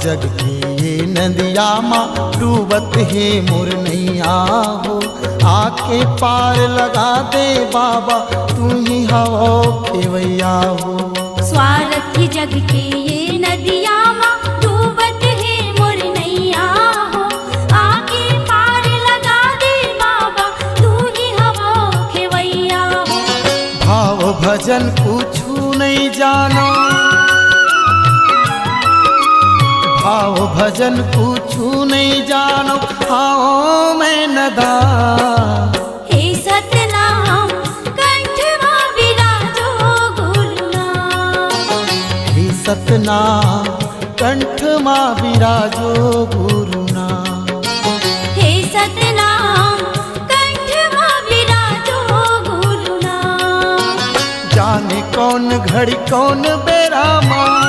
जग की ये नदिया माँ डूबत है मोर नैया हो। आके पार लगा दे बाबा तू ही हवा खेवैया हो। स्वार्थी जग के ये नदिया माँ डूबत है मोर नैया हो। आके पार लगा दे बाबा तू ही हवा खेवैया हो। भाव भजन पूछू नहीं जानो, भाव भजन पूछू नहीं जानो, आओ मैं नदान। हे सतनाम कंठवा विराजो गुरुनाम। हे सतनाम कंठ माँ विराजो गुरुनाम। हे सतनाम कंठवा विराजो गुरुनाम। जाने कौन घड़ी कौन बेरा माँ,